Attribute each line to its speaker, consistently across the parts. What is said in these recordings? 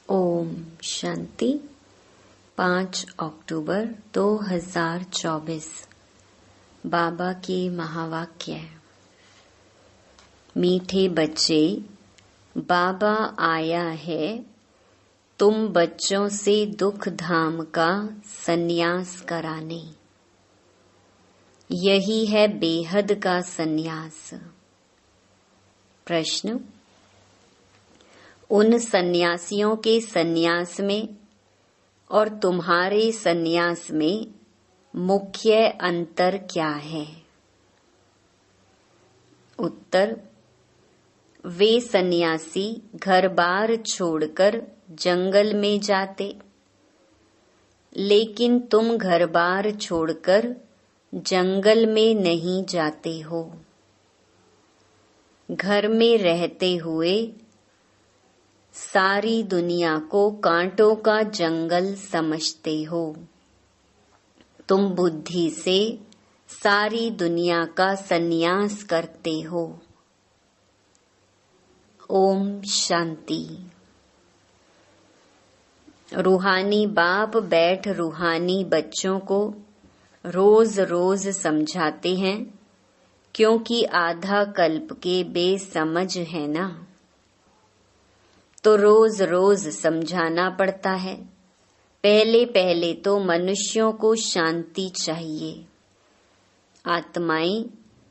Speaker 1: ओम शांति। 5 अक्टूबर 2024 बाबा के महावाक्य। मीठे बच्चे, बाबा आया है तुम बच्चों से दुख धाम का संन्यास कराने। यही है बेहद का संन्यास। प्रश्न: उन सन्यासियों के सन्यास में और तुम्हारे सन्यास में मुख्य अंतर क्या है? उत्तर: वे सन्यासी घर बार छोड़कर जंगल में जाते, लेकिन तुम घर बार छोड़कर जंगल में नहीं जाते हो। घर में रहते हुए सारी दुनिया को कांटों का जंगल समझते हो। तुम बुद्धि से सारी दुनिया का संन्यास करते हो। ओम शांति। रूहानी बाप बैठ रूहानी बच्चों को रोज रोज समझाते हैं, क्योंकि आधा कल्प के बेसमझ है ना, तो रोज रोज समझाना पड़ता है। पहले पहले तो मनुष्यों को शांति चाहिए। आत्माएं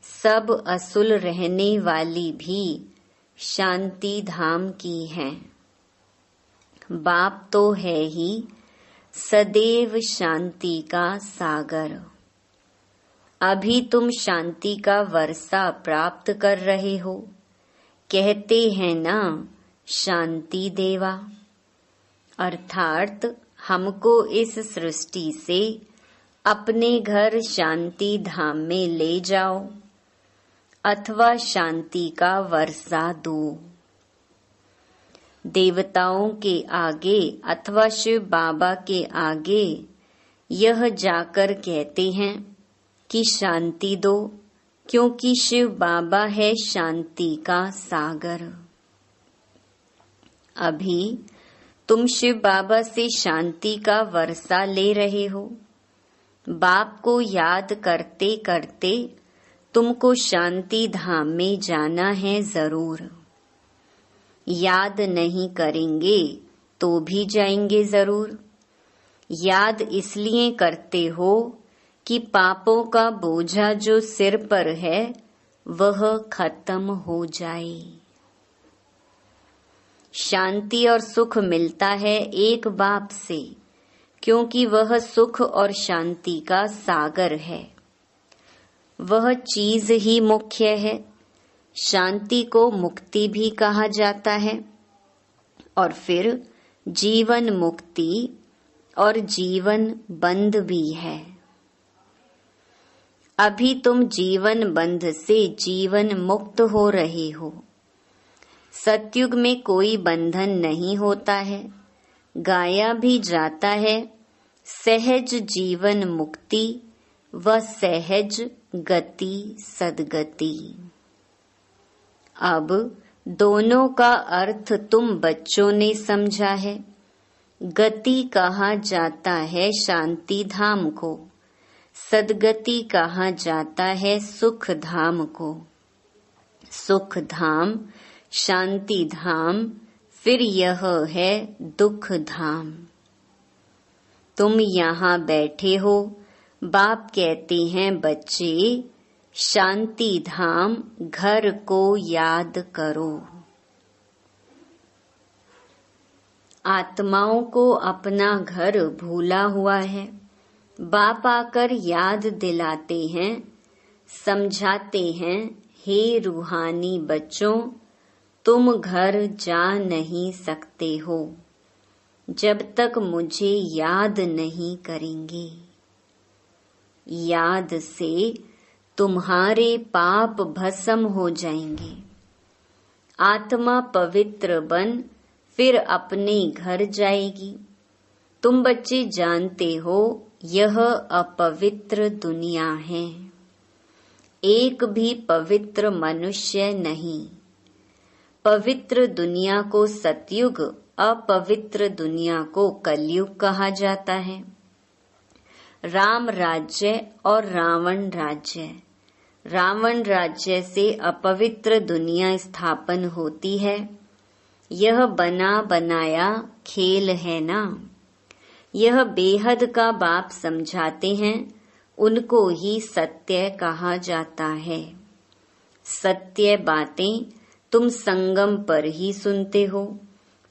Speaker 1: सब असुल रहने वाली भी शांति धाम की हैं। बाप तो है ही सदैव शांति का सागर। अभी तुम शांति का वर्षा प्राप्त कर रहे हो। कहते हैं ना, शांति देवा, अर्थात हमको इस सृष्टि से अपने घर शांति धाम में ले जाओ अथवा शांति का वर्षा दो। देवताओं के आगे अथवा शिव बाबा के आगे यह जाकर कहते हैं कि शांति दो, क्योंकि शिव बाबा है शांति का सागर। अभी तुम शिव बाबा से शांति का वर्षा ले रहे हो। बाप को याद करते करते तुमको शांति धाम में जाना है जरूर। याद नहीं करेंगे तो भी जाएंगे जरूर। याद इसलिए करते हो कि पापों का बोझा जो सिर पर है वह खत्म हो जाए। शांति और सुख मिलता है एक बाप से, क्योंकि वह सुख और शांति का सागर है। वह चीज ही मुख्य है। शांति को मुक्ति भी कहा जाता है, और फिर जीवन मुक्ति और जीवन बंध भी है। अभी तुम जीवन बंध से जीवन मुक्त हो रहे हो। सतयुग में कोई बंधन नहीं होता है, गाया भी जाता है सहज जीवन मुक्ति व सहज गति सदगति। अब दोनों का अर्थ तुम बच्चों ने समझा है। गति कहा जाता है शांति धाम को, सदगति कहा जाता है सुख धाम को। सुख धाम, शांति धाम, फिर यह है दुख धाम। तुम यहाँ बैठे हो। बाप कहते हैं बच्चे, शांति धाम घर को याद करो। आत्माओं को अपना घर भूला हुआ है। बाप आकर याद दिलाते हैं, समझाते हैं, हे रूहानी बच्चों, तुम घर जा नहीं सकते हो जब तक मुझे याद नहीं करेंगे। याद से तुम्हारे पाप भस्म हो जाएंगे। आत्मा पवित्र बन फिर अपने घर जाएगी। तुम बच्चे जानते हो यह अपवित्र दुनिया है। एक भी पवित्र मनुष्य नहीं। पवित्र दुनिया को सतयुग अपवित्र दुनिया को कलयुग कहा जाता है। राम राज्य और रावण राज्य। रावण राज्य से अपवित्र दुनिया स्थापन होती है। यह बना बनाया खेल है ना। यह बेहद का बाप समझाते हैं, उनको ही सत्य कहा जाता है। सत्य बातें तुम संगम पर ही सुनते हो,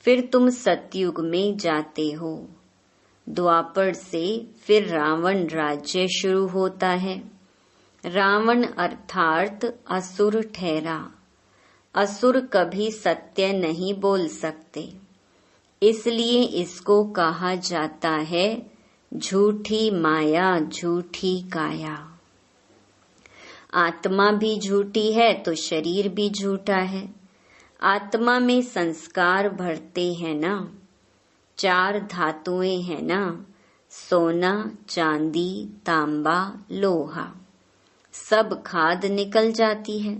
Speaker 1: फिर तुम सतयुग में जाते हो। द्वापर से फिर रावण राज्य शुरू होता है। रावण अर्थात असुर ठहरा। असुर कभी सत्य नहीं बोल सकते, इसलिए इसको कहा जाता है झूठी माया झूठी काया। आत्मा भी झूठी है तो शरीर भी झूठा है। आत्मा में संस्कार भरते हैं ना, 4 धातुएं हैं ना, सोना, चांदी, तांबा, लोहा। सब खाद निकल जाती है।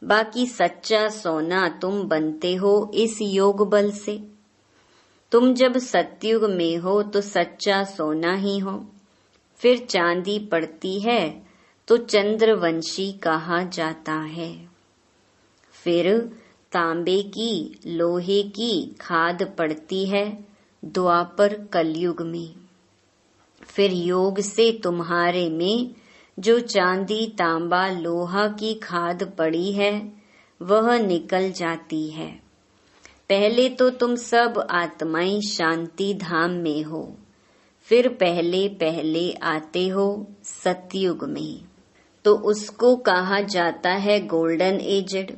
Speaker 1: बाकी सच्चा सोना तुम बनते हो इस योग बल से। तुम जब सतयुग में हो तो सच्चा सोना ही हो। फिर चांदी पड़ती है तो चंद्रवंशी कहा जाता है। फिर तांबे की, लोहे की खाद पड़ती है द्वापर कलयुग में। फिर योग से तुम्हारे में जो चांदी, तांबा, लोहा की खाद पड़ी है वह निकल जाती है। पहले तो तुम सब आत्माएं शांति धाम में हो, फिर पहले पहले आते हो सतयुग में, तो उसको कहा जाता है गोल्डन एजड।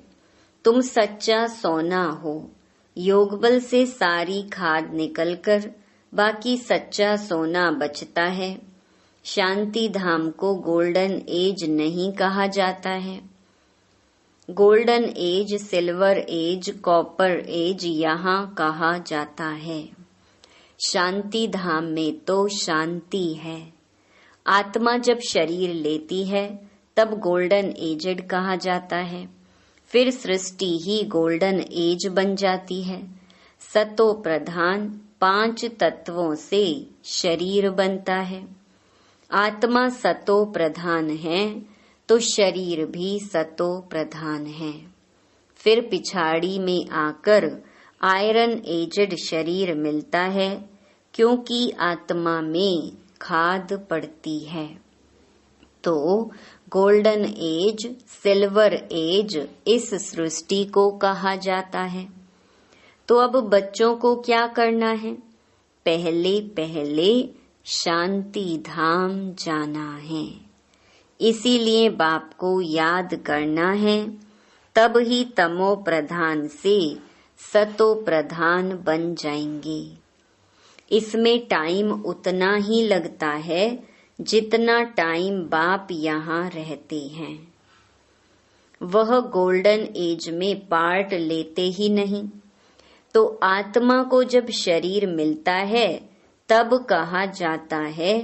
Speaker 1: तुम सच्चा सोना हो। योग बल से सारी खाद निकलकर बाकी सच्चा सोना बचता है। शांति धाम को गोल्डन एज नहीं कहा जाता है। Golden age, silver age, copper age यहाँ कहा जाता है। शांति धाम में तो शांति है। आत्मा जब शरीर लेती है तब गोल्डन एजड कहा जाता है। फिर सृष्टि ही गोल्डन एज बन जाती है। सतो प्रधान 5 तत्वों से शरीर बनता है। आत्मा सतो प्रधान है तो शरीर भी सतो प्रधान है। फिर पिछाड़ी में आकर आयरन एजड शरीर मिलता है, क्योंकि आत्मा में खाद पड़ती है। तो गोल्डन एज, सिल्वर एज इस सृष्टि को कहा जाता है। तो अब बच्चों को क्या करना है? पहले पहले शांति धाम जाना है। इसीलिए बाप को याद करना है, तब ही तमो प्रधान से सतो प्रधान बन जाएंगे। इसमें टाइम उतना ही लगता है जितना टाइम बाप यहाँ रहते हैं। वह गोल्डन एज में पार्ट लेते ही नहीं। तो आत्मा को जब शरीर मिलता है तब कहा जाता है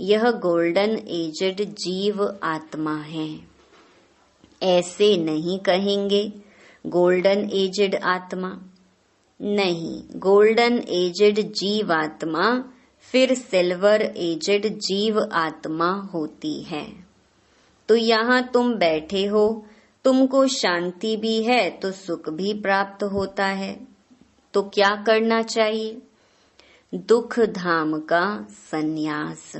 Speaker 1: यह गोल्डन एजड जीव आत्मा है। ऐसे नहीं कहेंगे गोल्डन एजड आत्मा, नहीं, गोल्डन एजड जीव आत्मा फिर सिल्वर एजड जीव आत्मा होती है। तो यहाँ तुम बैठे हो, तुमको शांति भी है तो सुख भी प्राप्त होता है। तो क्या करना चाहिए? दुख धाम का संन्यास।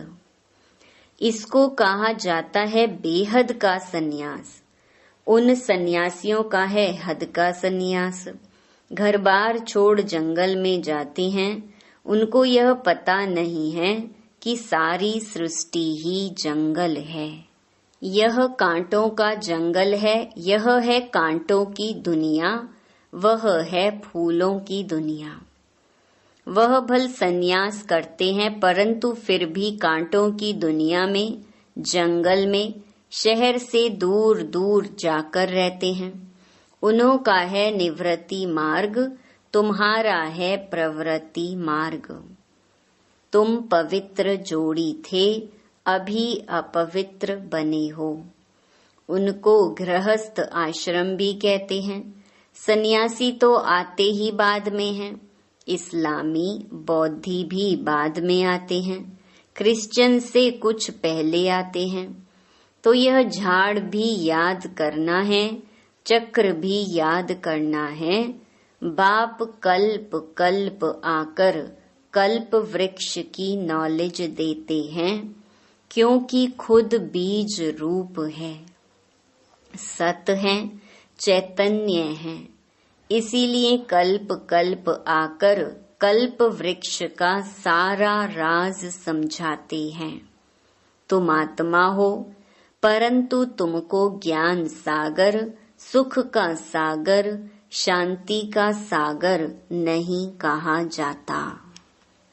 Speaker 1: इसको कहा जाता है बेहद का संन्यास। उन सन्यासियों का है हद का संन्यास। घर बार छोड़ जंगल में जाते हैं, उनको यह पता नहीं है कि सारी सृष्टि ही जंगल है। यह कांटों का जंगल है, यह है कांटों की दुनिया, वह है फूलों की दुनिया। वह भल संन्यास करते हैं, परंतु फिर भी कांटों की दुनिया में, जंगल में, शहर से दूर दूर जाकर रहते हैं। उन्हों का है निवृत्ति मार्ग, तुम्हारा है प्रवृत्ति मार्ग। तुम पवित्र जोड़ी थे, अभी अपवित्र बने हो। उनको गृहस्थ आश्रम भी कहते हैं। सन्यासी तो आते ही बाद में हैं। इस्लामी बौद्धि भी बाद में आते हैं, क्रिश्चियन से कुछ पहले आते हैं। तो यह झाड़ भी याद करना है, चक्र भी याद करना है। बाप कल्प कल्प आकर कल्प वृक्ष की नॉलेज देते हैं, क्योंकि खुद बीज रूप है, सत है, चैतन्य है। इसीलिए कल्प कल्प आकर कल्प वृक्ष का सारा राज समझाते हैं। तुम आत्मा हो, परंतु तुमको ज्ञान सागर, सुख का सागर, शांति का सागर नहीं कहा जाता।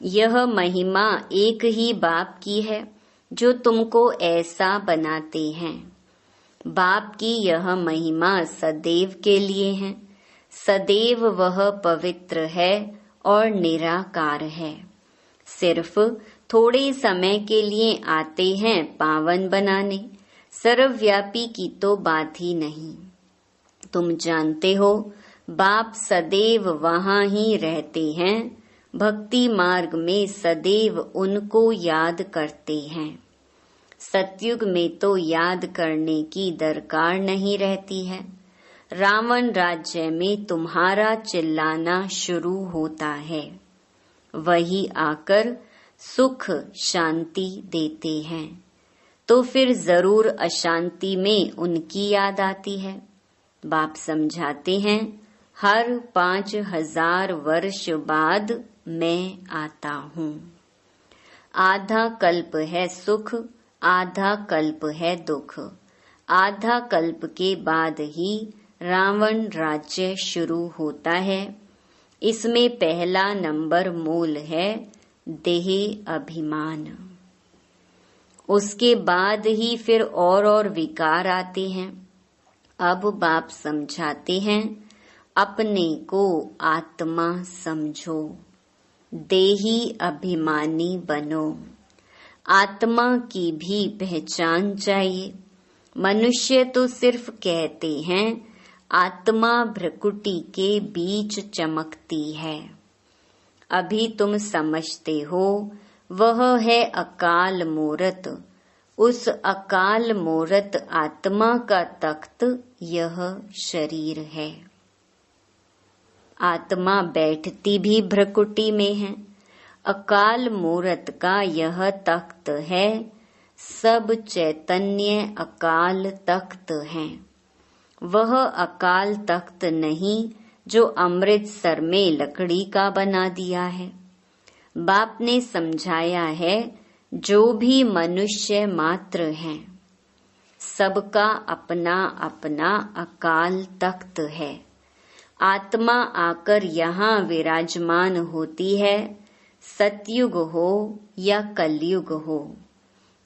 Speaker 1: यह महिमा एक ही बाप की है जो तुमको ऐसा बनाते हैं। बाप की यह महिमा सदैव के लिए है। सदैव वह पवित्र है और निराकार है। सिर्फ थोड़े समय के लिए आते हैं पावन बनाने, सर्वव्यापी की तो बात ही नहीं। तुम जानते हो बाप सदैव वहाँ ही रहते हैं, भक्ति मार्ग में सदैव उनको याद करते हैं। सतयुग में तो याद करने की दरकार नहीं रहती है। रावण राज्य में तुम्हारा चिल्लाना शुरू होता है, वही आकर सुख शांति देते हैं, तो फिर जरूर अशांति में उनकी याद आती है। बाप समझाते हैं, हर 5000 वर्ष बाद मैं आता हूँ। आधा कल्प है सुख, आधा कल्प है दुख। आधा कल्प के बाद ही रावण राज्य शुरू होता है। इसमें पहला नंबर मूल है देह अभिमान। उसके बाद ही फिर और विकार आते हैं। अब बाप समझाते हैं, अपने को आत्मा समझो, देही अभिमानी बनो। आत्मा की भी पहचान चाहिए। मनुष्य तो सिर्फ कहते हैं आत्मा भ्रकुटी के बीच चमकती है। अभी तुम समझते हो वह है अकाल मूरत। उस अकाल मूरत आत्मा का तख्त यह शरीर है। आत्मा बैठती भी भ्रकुटी में है। अकाल मूरत का यह तख्त है। सब चैतन्य अकाल तख्त है। वह अकाल तख्त नहीं जो अमृतसर में लकड़ी का बना दिया है। बाप ने समझाया है, जो भी मनुष्य मात्र हैं, सबका अपना अपना अकाल तख्त है। आत्मा आकर यहाँ विराजमान होती है, सतयुग हो या कलयुग हो।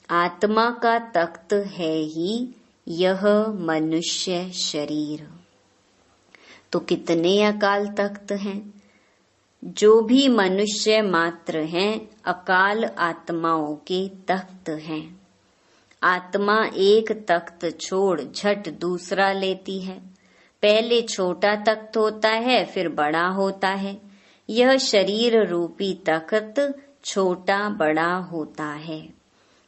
Speaker 1: आत्मा का तख्त है ही यह मनुष्य शरीर। तो कितने अकाल तख्त हैं? जो भी मनुष्य मात्र हैं, अकाल आत्माओं के तख्त हैं। आत्मा एक तख्त छोड़ झट दूसरा लेती है। पहले छोटा तख्त होता है, फिर बड़ा होता है। यह शरीर रूपी तख्त छोटा बड़ा होता है।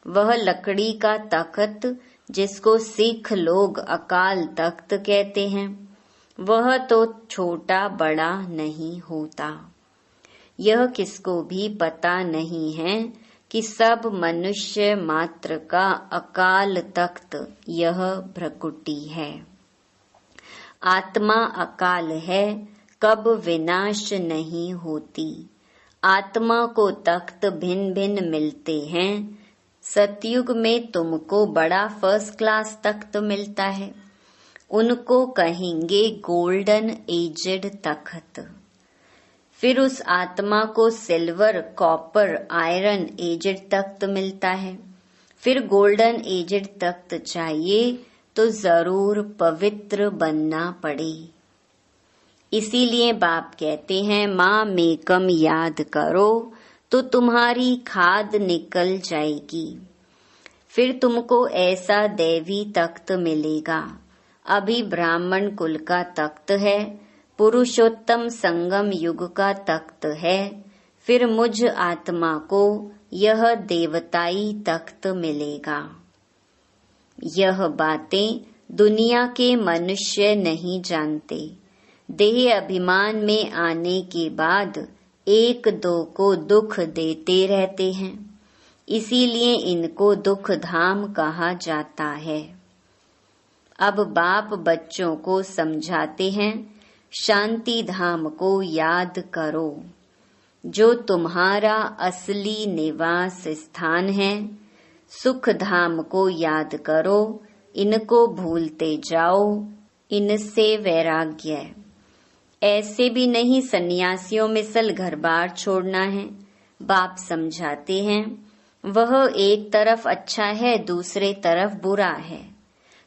Speaker 1: वह लकड़ी का तख्त जिसको सिख लोग अकाल तख्त कहते हैं, वह तो छोटा बड़ा नहीं होता। यह किसको भी पता नहीं है कि सब मनुष्य मात्र का अकाल तख्त यह भ्रकुटी है। आत्मा अकाल है, कब विनाश नहीं होती। आत्मा को तख्त भिन्न भिन्न मिलते हैं। सतयुग में तुमको बड़ा फर्स्ट क्लास तख्त मिलता है, उनको कहेंगे गोल्डन एजेड तख्त। फिर उस आत्मा को सिल्वर, कॉपर, आयरन एजेड तख्त मिलता है। फिर गोल्डन एजेड तख्त चाहिए तो जरूर पवित्र बनना पड़े। इसीलिए बाप कहते हैं, माँ मेकम याद करो तो तुम्हारी खाद निकल जाएगी। फिर तुमको ऐसा दैवी तख्त मिलेगा। अभी ब्राह्मण कुल का तख्त है, पुरुषोत्तम संगम युग का तख्त है, फिर मुझ आत्मा को यह देवताई तख्त मिलेगा। यह बातें दुनिया के मनुष्य नहीं जानते। देह अभिमान में आने के बाद एक दो को दुख देते रहते हैं, इसीलिए इनको दुख धाम कहा जाता है। अब बाप बच्चों को समझाते हैं, शांति धाम को याद करो, जो तुम्हारा असली निवास स्थान है। सुख धाम को याद करो, इनको भूलते जाओ, इनसे वैराग्य। ऐसे भी नहीं सन्यासियों में सल घर बार छोड़ना है। बाप समझाते हैं, वह एक तरफ अच्छा है, दूसरे तरफ बुरा है।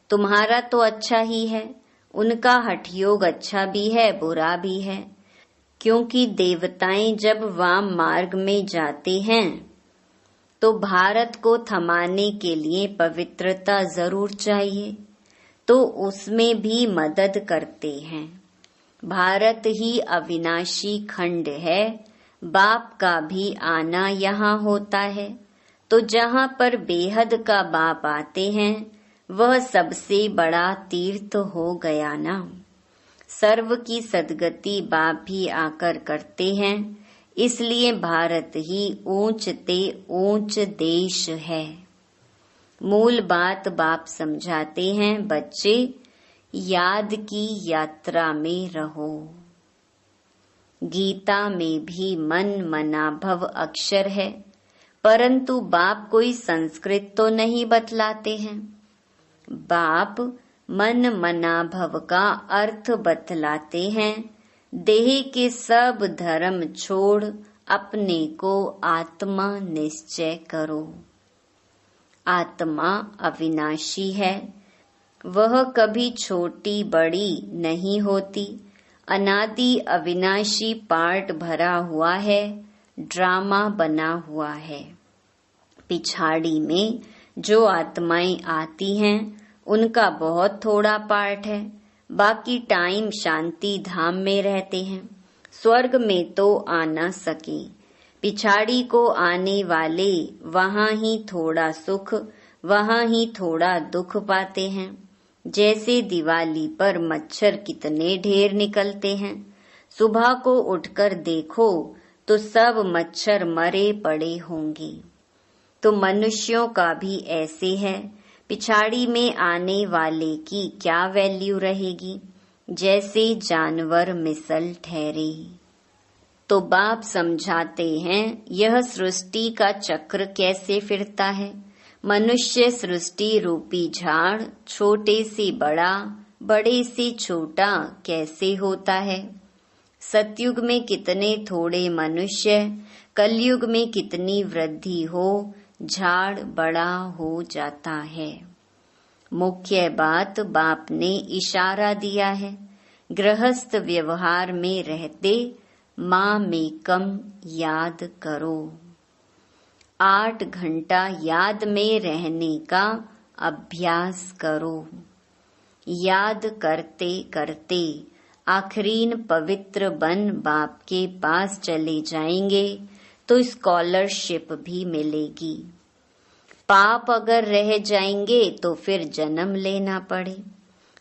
Speaker 1: तुम्हारा तो अच्छा ही है, उनका हठयोग अच्छा भी है, बुरा भी है। क्योंकि देवताएं जब वाम मार्ग में जाते हैं तो भारत को थमाने के लिए पवित्रता जरूर चाहिए, तो उसमें भी मदद करते हैं। भारत ही अविनाशी खंड है, बाप का भी आना यहाँ होता है। तो जहाँ पर बेहद का बाप आते हैं वह सबसे बड़ा तीर्थ हो गया ना। सर्व की सदगति बाप भी आकर करते हैं, इसलिए भारत ही ऊंचते ऊंच देश है। मूल बात बाप समझाते हैं, बच्चे याद की यात्रा में रहो। गीता में भी मन मनाभव अक्षर है, परंतु बाप कोई संस्कृत तो नहीं बतलाते हैं। बाप मन मनाभव का अर्थ बतलाते हैं। देह के सब धर्म छोड़ अपने को आत्मा निश्चय करो। आत्मा अविनाशी है, वह कभी छोटी बड़ी नहीं होती। अनादि अविनाशी पार्ट भरा हुआ है, ड्रामा बना हुआ है। पिछाड़ी में जो आत्माएं आती हैं उनका बहुत थोड़ा पार्ट है, बाकी टाइम शांति धाम में रहते हैं। स्वर्ग में तो आ न सके, पिछाड़ी को आने वाले वहाँ ही थोड़ा सुख, वहाँ ही थोड़ा दुख पाते हैं। जैसे दिवाली पर मच्छर कितने ढेर निकलते हैं, सुबह को उठकर देखो तो सब मच्छर मरे पड़े होंगे। तो मनुष्यों का भी ऐसे है, पिछाड़ी में आने वाले की क्या वैल्यू रहेगी, जैसे जानवर मिसल ठहरे। तो बाप समझाते हैं, यह सृष्टि का चक्र कैसे फिरता है। मनुष्य सृष्टि रूपी झाड़ छोटे से बड़ा, बड़े से छोटा कैसे होता है। सतयुग में कितने थोड़े मनुष्य, कलयुग में कितनी वृद्धि हो, झाड़ बड़ा हो जाता है। मुख्य बात बाप ने इशारा दिया है, गृहस्थ व्यवहार में रहते माँ में कम याद करो। 8 घंटा याद में रहने का अभ्यास करो। याद करते करते आखरीन पवित्र बन बाप के पास चले जाएंगे तो स्कॉलरशिप भी मिलेगी। पाप अगर रह जाएंगे तो फिर जन्म लेना पड़े।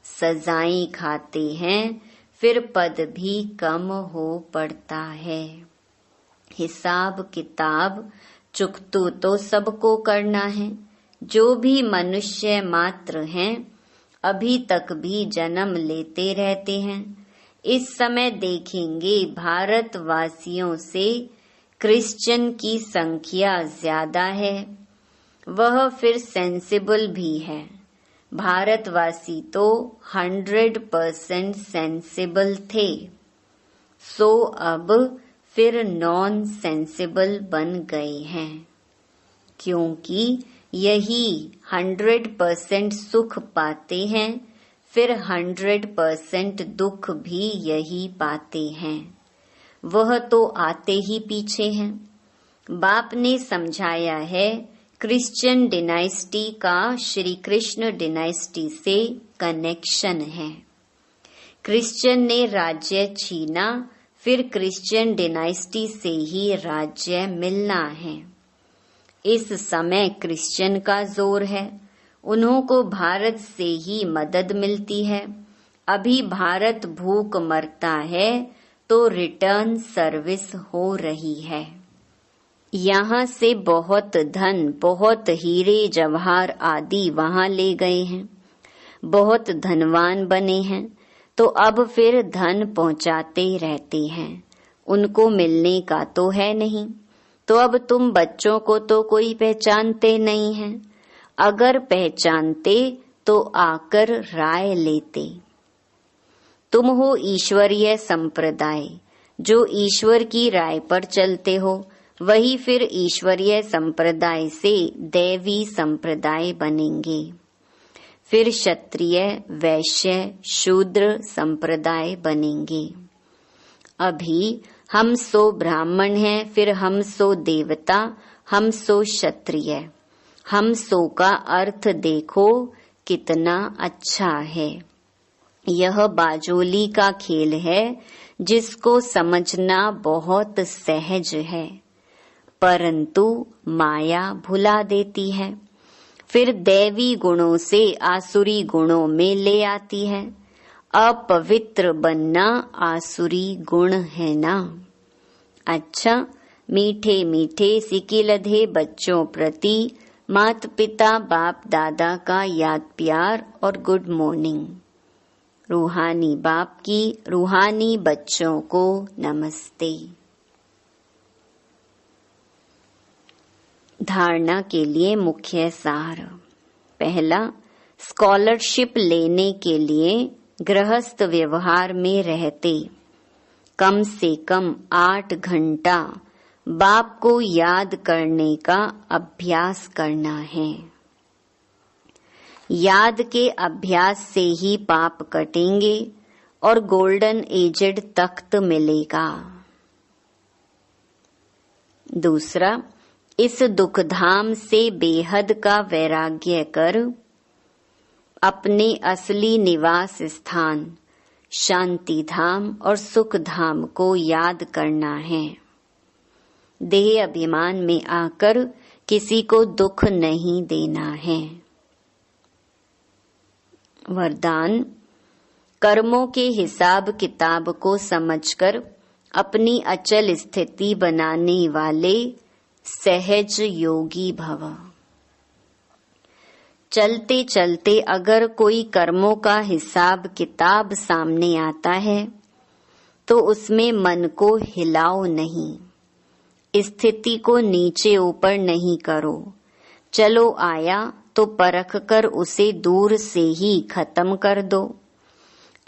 Speaker 1: सजाएं खाते हैं फिर पद भी कम हो पड़ता है। हिसाब किताब चुकतू तो सबको करना है। जो भी मनुष्य मात्र हैं अभी तक भी जन्म लेते रहते हैं। इस समय देखेंगे भारतवासियों से क्रिश्चियन की संख्या ज्यादा है, वह फिर सेंसिबल भी है। भारतवासी तो 100% सेंसिबल थे, सो अब फिर नॉन सेंसिबल बन गए हैं, क्योंकि यही 100% सुख पाते हैं, फिर 100% दुख भी यही पाते हैं। वह तो आते ही पीछे हैं। बाप ने समझाया है, क्रिश्चियन डिनाइस्टी का श्री कृष्ण डिनाइस्टी से कनेक्शन है। क्रिश्चियन ने राज्य छीना, फिर क्रिश्चियन डिनाइस्टी से ही राज्य मिलना है। इस समय क्रिश्चियन का जोर है, उन्हों को भारत से ही मदद मिलती है। अभी भारत भूख मरता है तो रिटर्न सर्विस हो रही है। यहाँ से बहुत धन, बहुत हीरे जवाहर आदि वहाँ ले गए हैं, बहुत धनवान बने हैं, तो अब फिर धन पहुँचाते रहते हैं। उनको मिलने का तो है नहीं, तो अब तुम बच्चों को तो कोई पहचानते नहीं हैं। अगर पहचानते तो आकर राय लेते। तुम हो ईश्वरीय संप्रदाय, जो ईश्वर की राय पर चलते हो, वही फिर ईश्वरीय संप्रदाय से दैवी संप्रदाय बनेंगे। फिर क्षत्रिय, वैश्य, शूद्र संप्रदाय बनेंगे। अभी हम सो ब्राह्मण हैं, फिर हम सो देवता, हम सो क्षत्रिय। हम सो का अर्थ देखो कितना अच्छा है। यह बाजोली का खेल है, जिसको समझना बहुत सहज है, परंतु माया भुला देती है। फिर दैवी गुणों से आसुरी गुणों में ले आती है। अपवित्र बनना आसुरी गुण है ना। अच्छा, मीठे मीठे सिकिलधे बच्चों प्रति माता पिता बाप दादा का याद प्यार और गुड मॉर्निंग। रूहानी बाप की रूहानी बच्चों को नमस्ते। धारणा के लिए मुख्य सार। पहला, स्कॉलरशिप लेने के लिए गृहस्थ व्यवहार में रहते कम से कम 8 घंटा बाप को याद करने का अभ्यास करना है। याद के अभ्यास से ही पाप कटेंगे और गोल्डन एजेड तख्त मिलेगा। दूसरा, इस दुखधाम से बेहद का वैराग्य कर अपने असली निवास स्थान शांति धाम और सुख धाम को याद करना है। देह अभिमान में आकर किसी को दुख नहीं देना है। वरदान, कर्मों के हिसाब किताब को समझकर अपनी अचल स्थिति बनाने वाले सहज योगी भव। चलते चलते अगर कोई कर्मों का हिसाब किताब सामने आता है तो उसमें मन को हिलाओ नहीं, स्थिति को नीचे ऊपर नहीं करो। चलो आया तो परख कर उसे दूर से ही खत्म कर दो।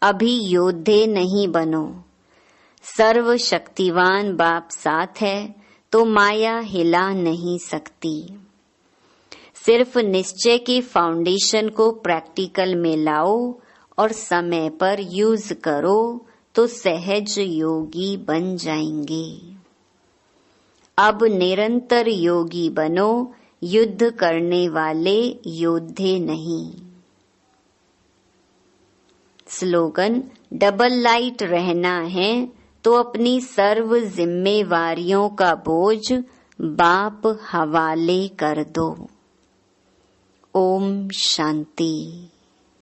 Speaker 1: अभी योद्धे नहीं बनो। सर्व शक्तिवान बाप साथ है तो माया हिला नहीं सकती। सिर्फ निश्चय की फाउंडेशन को प्रैक्टिकल में लाओ और समय पर यूज करो तो सहज योगी बन जाएंगे। अब निरंतर योगी बनो, युद्ध करने वाले योद्धे नहीं। स्लोगन, डबल लाइट रहना है तो अपनी सर्व जिम्मेवारियों का बोझ बाप हवाले कर दो। ओम शांति।